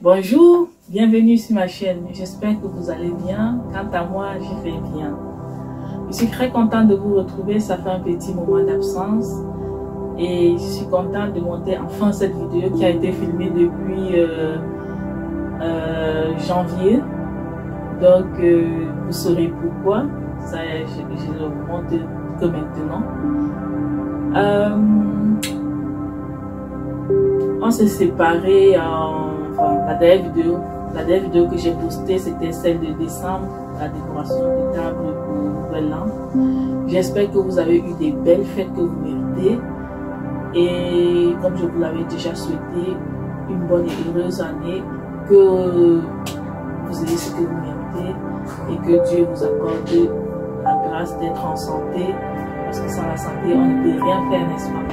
Bonjour, bienvenue sur ma chaîne. J'espère que vous allez bien. Quant à moi, je vais bien. Je suis très contente de vous retrouver. Ça fait un petit moment d'absence. Et je suis contente de monter enfin cette vidéo qui a été filmée depuis janvier. Donc, vous saurez pourquoi. Ça, je le montre que maintenant. On s'est séparés la dernière vidéo que j'ai postée, c'était celle de décembre, la décoration de table pour Nouvel An. J'espère que vous avez eu des belles fêtes que vous méritez. Et comme je vous l'avais déjà souhaité, une bonne et heureuse année, que vous ayez ce que vous méritez et que Dieu vous accorde la grâce d'être en santé, parce que sans la santé, on ne peut rien faire, n'est-ce pas?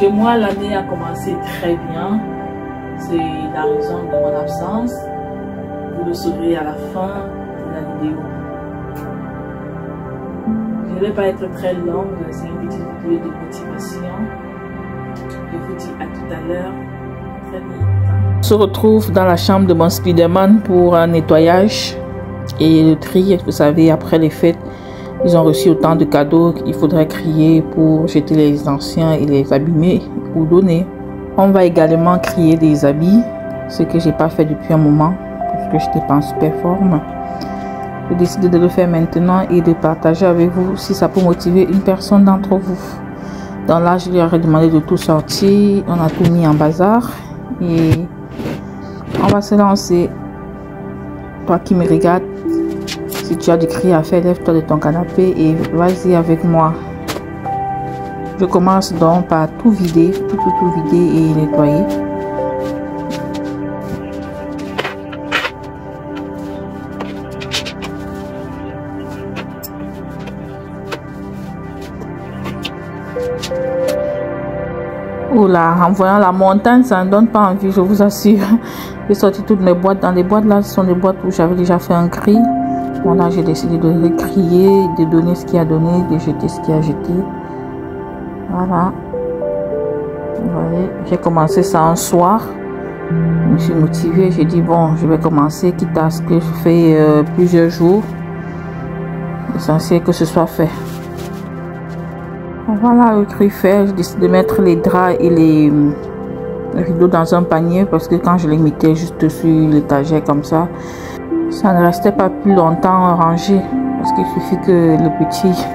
Chez moi, l'année a commencé très bien. C'est la raison de mon absence. Vous le saurez à la fin de la vidéo. Je ne vais pas être très longue, c'est une petite vidéo de motivation. Je vous dis à tout à l'heure. Très vite. On se retrouve dans la chambre de mon Spiderman pour un nettoyage et le tri. Vous savez, après les fêtes, ils ont reçu autant de cadeaux qu'il faudrait crier pour jeter les anciens et les abîmer ou donner. On va également crier des habits, ce que j'ai pas fait depuis un moment parce que je n'étais pas en super forme. J'ai décidé de le faire maintenant et de partager avec vous si ça peut motiver une personne d'entre vous. Donc là, je lui ai demandé de tout sortir. On a tout mis en bazar et on va se lancer. Toi qui me regardes, si tu as du cri à faire, lève-toi de ton canapé et vas-y avec moi. Je commence donc par tout vider, tout vider et nettoyer. Oula, en voyant la montagne, ça ne donne pas envie, je vous assure. J'ai sorti toutes mes boîtes. Dans les boîtes là, ce sont des boîtes où j'avais déjà fait un cri. Bon là, j'ai décidé de recrier, de donner ce qu'il a donné, de jeter ce qu'il a jeté. Voilà. Vous voyez, j'ai commencé ça un soir. Je me suis motivée. J'ai dit bon, je vais commencer, quitte à ce que je fais plusieurs jours. L'essentiel que ce soit fait. Voilà le tri fait. J'ai décidé de mettre les draps et les rideaux dans un panier parce que quand je les mettais juste sur l'étagère comme ça ne restait pas plus longtemps rangé. Parce qu'il suffit que le petit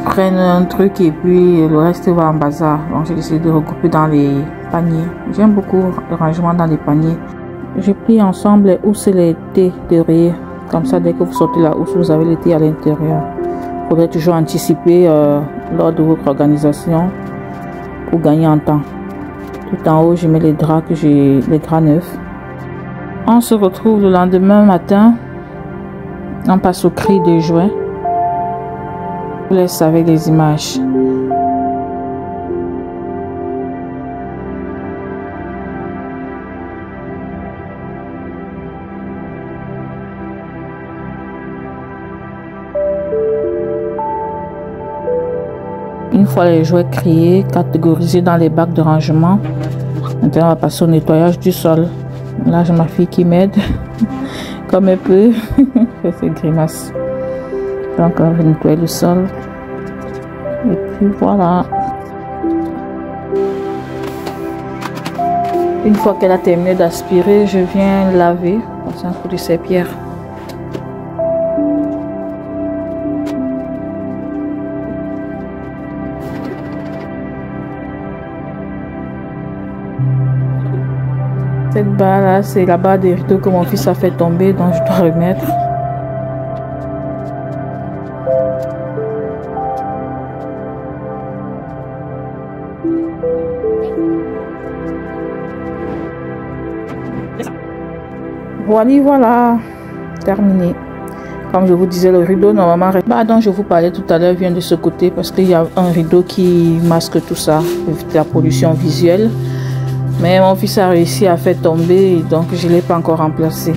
prenne un truc et puis le reste va en bazar. Donc j'ai décidé de regrouper dans les paniers. J'aime beaucoup le rangement dans les paniers. Je plie ensemble les housses et les thés de rayé. Comme ça, dès que vous sortez la housse, vous avez le thé à l'intérieur. Il faudrait toujours anticiper lors de votre organisation pour gagner en temps. Tout en haut, je mets les draps les draps neufs. On se retrouve le lendemain matin. On passe au cri de juin. Je vous laisse avec les images. Une fois les jouets criés, catégorisés dans les bacs de rangement, maintenant on va passer au nettoyage du sol. Là j'ai ma fille qui m'aide comme elle peut. Je fais grimace. Donc on va nettoyer le sol. Et puis voilà. Une fois qu'elle a terminé d'aspirer, je viens laver. C'est un coup de serpillère. Cette barre là, c'est la barre des rideaux que mon fils a fait tomber, donc je dois remettre. Voilà, terminé. Comme je vous disais, le rideau normalement, dont je vous parlais tout à l'heure vient de ce côté parce qu'il y a un rideau qui masque tout ça, évite la pollution visuelle. Mais mon fils a réussi à faire tomber, donc je ne l'ai pas encore remplacé.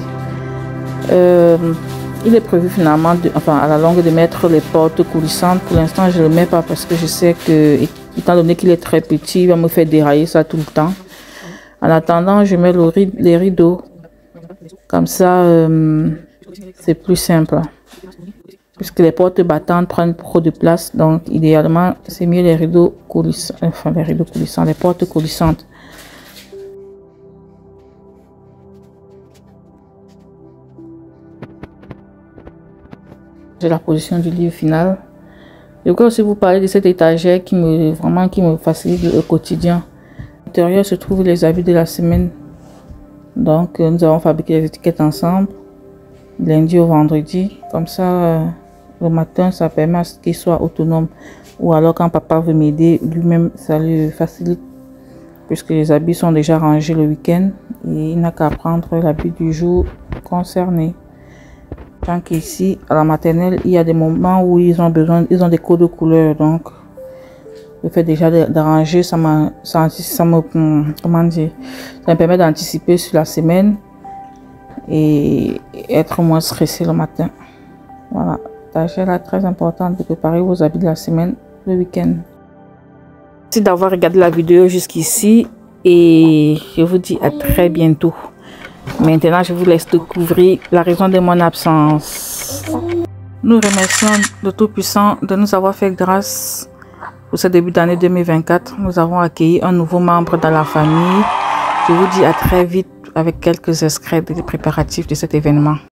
Il est prévu finalement, à la longue, de mettre les portes coulissantes. Pour l'instant, je ne le mets pas parce que je sais que, étant donné qu'il est très petit, il va me faire dérailler ça tout le temps. En attendant, je mets les rideaux. Comme ça, c'est plus simple. Puisque les portes battantes prennent trop de place. Donc, idéalement, c'est mieux les rideaux coulissants. Enfin, les rideaux coulissants, les portes coulissantes. J'ai la position du livre final. Je voudrais aussi vous parler de cette étagère qui me facilite le quotidien. À l'intérieur se trouvent les habits de la semaine. Donc, nous avons fabriqué les étiquettes ensemble, lundi au vendredi. Comme ça, le matin, ça permet à ce qu'il soit autonome. Ou alors, quand papa veut m'aider, lui-même, ça lui facilite. Puisque les habits sont déjà rangés le week-end. Et il n'a qu'à prendre l'habit du jour concerné. Tant qu'ici, à la maternelle, il y a des moments où ils ont des codes de couleurs. Donc, le fait déjà d'arranger, ça me permet d'anticiper sur la semaine et être moins stressé le matin. Voilà, tâche là très importante de préparer vos habits de la semaine le week-end. Merci d'avoir regardé la vidéo jusqu'ici et je vous dis à très bientôt. Maintenant, je vous laisse découvrir la raison de mon absence. Nous remercions le Tout-Puissant de nous avoir fait grâce pour ce début d'année 2024. Nous avons accueilli un nouveau membre dans la famille. Je vous dis à très vite avec quelques extraits des préparatifs de cet événement.